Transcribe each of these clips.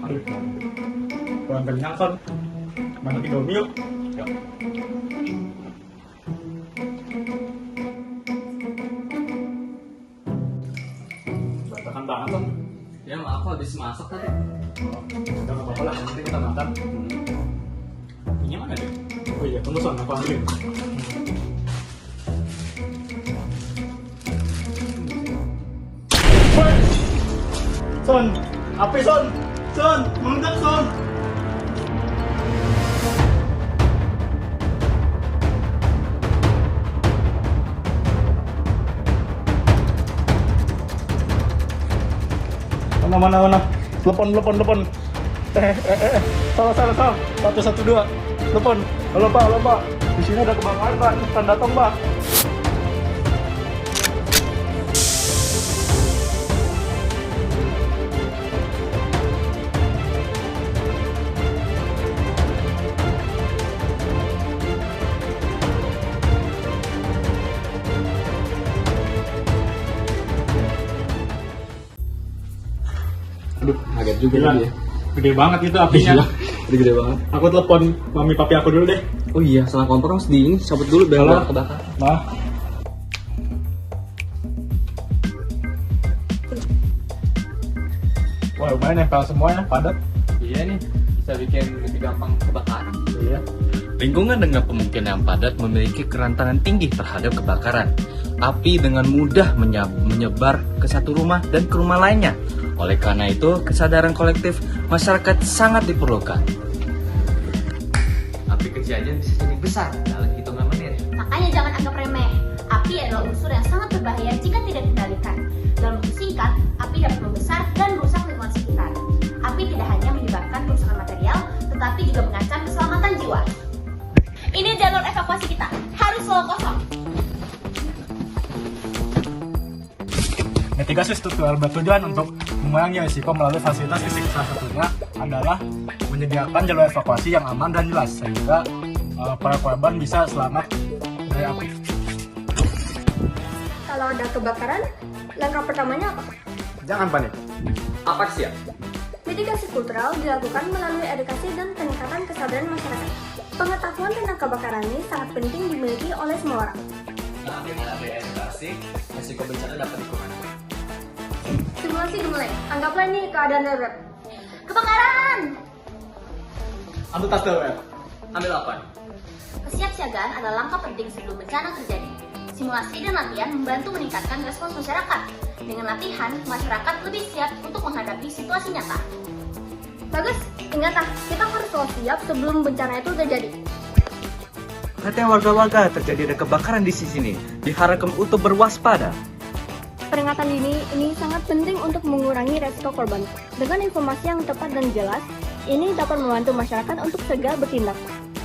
Aduh, kurang kenyang Son. Makan Indomie yuk. Yuk. Berantakan banget Son. Ya maaf, aku habis masak tadi. Oh, udah nggak apa-apa lah, nanti kita makan. Ini mana deh? Oh iya, tunggu Son, aku ambilin. Woi! Son, api Son! Son, meledak Son! Mana. Telepon. Salah. 112. Telepon. Halo Pak. Di sini ada kebakaran Pak. Cepetan datang Pak. Aduh, kaget juga Gila, tadi ya. gede banget itu apinya. Iya, gede banget. Aku telepon mami papi aku dulu deh. Oh iya, salah kompor harus di ini cabut dulu biar Halo? nggak kebakar. Ma. Wah, lumayan nempel semuanya, padat. Iya nih, bisa bikin lebih gampang kebakaran. Iya. Lingkungan dengan pemukiman yang padat memiliki kerentanan tinggi terhadap kebakaran. Api dengan mudah menyebar ke satu rumah dan ke rumah lainnya. Oleh karena itu, kesadaran kolektif masyarakat sangat diperlukan. Api kecil aja bisa jadi besar dalam hitungan menit. Makanya jangan anggap remeh. Api adalah unsur yang sangat berbahaya jika tidak dikendalikan. Dalam waktu singkat, api dapat membesar dan merusak lingkungan sekitar. Api tidak hanya menyebabkan kerusakan material, tetapi juga mengancam keselamatan jiwa. Ini jalur evakuasi kita, harus selalu kosong. Mitigasi struktural bertujuan untuk mengurangi risiko melalui fasilitas fisik. Salah satunya adalah menyediakan jalur evakuasi yang aman dan jelas sehingga para korban bisa selamat dari api. Kalau ada kebakaran, langkah pertamanya apa? Jangan panik. Apa sih ya? Mitigasi kultural dilakukan melalui edukasi dan peningkatan kesadaran masyarakat. Pengetahuan tentang kebakaran ini sangat penting dimiliki oleh semua orang. Nah, dengan adanya edukasi, risiko bencana dapat dikurangi. Simulasi dimulai. Anggaplah ini keadaan darurat. Kebakaran! Ambil tas dulu ya. Ambil apa? Kesiapsiagaan adalah langkah penting sebelum bencana terjadi. Simulasi dan latihan membantu meningkatkan respons masyarakat. Dengan latihan, masyarakat lebih siap untuk menghadapi situasi nyata. Bagus, ingatlah, kita harus selalu siap sebelum bencana itu terjadi. Perhatian warga-warga, terjadi ada kebakaran di sini. Diharapkan untuk berwaspada. Peringatan dini ini sangat penting untuk mengurangi resiko korban. Dengan informasi yang tepat dan jelas, ini dapat membantu masyarakat untuk segera bertindak.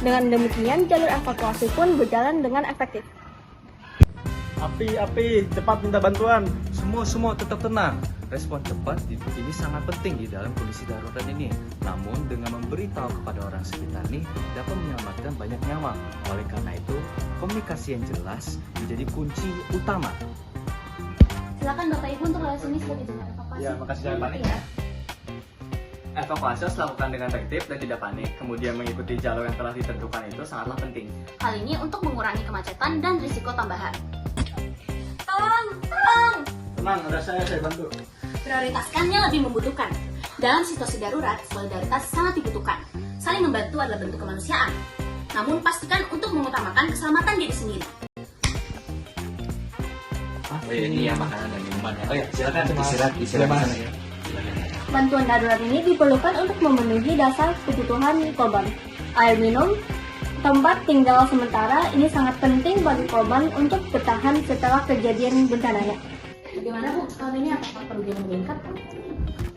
Dengan demikian, jalur evakuasi pun berjalan dengan efektif. Api, cepat minta bantuan. Semua tetap tenang. Respon cepat ini sangat penting di dalam kondisi darurat ini. Namun dengan memberitahu kepada orang sekitar ini dapat menyelamatkan banyak nyawa. Oleh karena itu, komunikasi yang jelas menjadi kunci utama. Silakan Bapak Ibu untuk lewat sini sebagai jalur evakuasi. Ya, makasih, jangan panik. Ya. Evakuasi harus dilakukan dengan tertib dan tidak panik. Kemudian mengikuti jalur yang telah ditentukan itu sangatlah penting. Hal ini untuk mengurangi kemacetan dan risiko tambahan. Tolong! Tenang, ada saya bantu. Prioritaskan yang lebih membutuhkan. Dalam situasi darurat, solidaritas sangat dibutuhkan. Saling membantu adalah bentuk kemanusiaan. Namun pastikan untuk mengutamakan keselamatan diri sendiri. Oh iya, ini ya makanan dan minuman ya. Oh ya, silakan istirahat di Iya, Mas. sana ya. Bantuan darurat ini diperlukan untuk memenuhi dasar kebutuhan korban. Air minum, tempat tinggal sementara ini sangat penting bagi korban untuk bertahan setelah kejadian bencananya. Bagaimana Bu? Tahun ini apakah kerugian meningkat?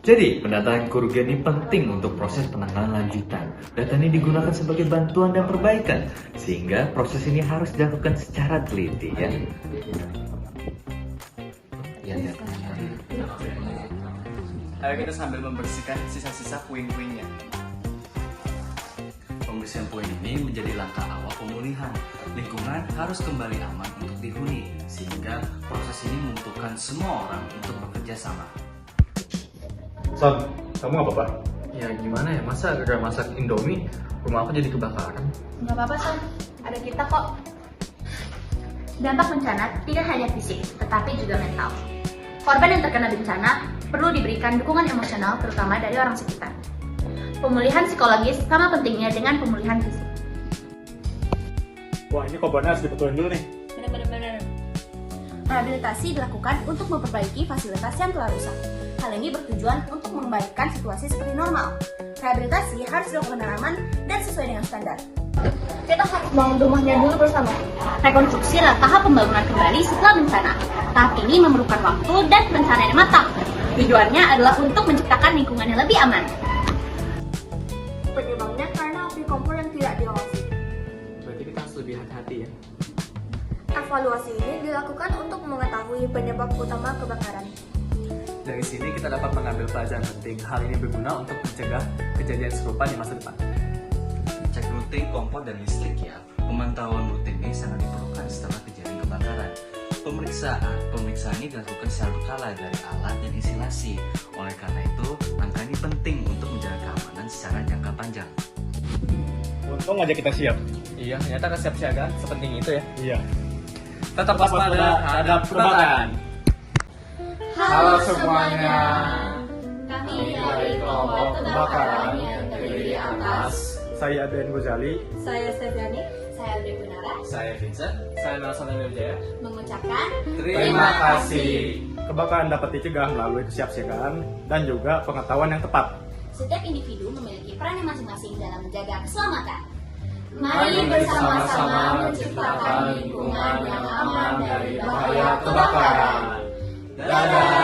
Jadi, pendataan kerugian ini penting untuk proses penanganan lanjutan. Data ini digunakan sebagai bantuan dan perbaikan, sehingga proses ini harus dilakukan secara teliti ya. Ya. Ayo kita sambil membersihkan sisa-sisa puing-puingnya. Pembersihan puing ini menjadi langkah awal pemulihan. Lingkungan harus kembali aman untuk dihuni, sehingga proses ini membutuhkan semua orang untuk bekerja sama. Son, kamu apa, Pak? Ya gimana ya, masa gara masak Indomie rumah aku jadi kebakaran? Nggak apa-apa, Son. Ada kita kok. Dampak bencana tidak hanya fisik, tetapi juga mental. Korban yang terkena bencana perlu diberikan dukungan emosional terutama dari orang sekitar. Pemulihan psikologis sama pentingnya dengan pemulihan fisik. Wah, ini korbannya harus dibetulin dulu nih. Benar-benar. Rehabilitasi dilakukan untuk memperbaiki fasilitas yang telah rusak. Hal ini bertujuan untuk mengembalikan situasi seperti normal. Rehabilitasi harus dilakukan dengan aman dan sesuai dengan standar. Kita harus bangun rumahnya dulu bersama. Rekonstruksi adalah tahap pembangunan kembali setelah bencana. Tahap ini memerlukan waktu dan perencanaan yang matang. Tujuannya adalah untuk menciptakan lingkungan yang lebih aman. Penyebabnya karena api kompor yang tidak diawasi. Berarti kita harus lebih hati-hati ya. Evaluasi ini dilakukan untuk mengetahui penyebab utama kebakaran. Dari sini kita dapat mengambil pelajaran penting. Hal ini berguna untuk mencegah kejadian serupa di masa depan. Cek rutin kompor dan listrik ya. Pemantauan rutin ini sangat diperlukan setelah kejadian kebakaran. Pemeriksaan ini dilakukan secara berkala dari alat dan instalasi. Oleh karena itu, langkah ini penting untuk menjaga keamanan secara jangka panjang. Untung aja kita siap. Iya, ternyata kesiapsiagaan sepenting itu ya. Iya. Tetap waspada terhadap kebakaran. Halo semuanya. Kami dari kelompok kebakaran yang terdiri atas Saya Ben Gozali. Saya Steviani. saya Audrey Gunara Saya Vincent. Saya Nelson Nurjaya. mengucapkan Terima kasih. Kebakaran dapat dicegah melalui kesiapsiagaan dan juga pengetahuan yang tepat. setiap individu memiliki peran yang masing-masing dalam menjaga keselamatan. Mari bersama-sama menciptakan lingkungan yang aman dari bahaya kebakaran. Dadah.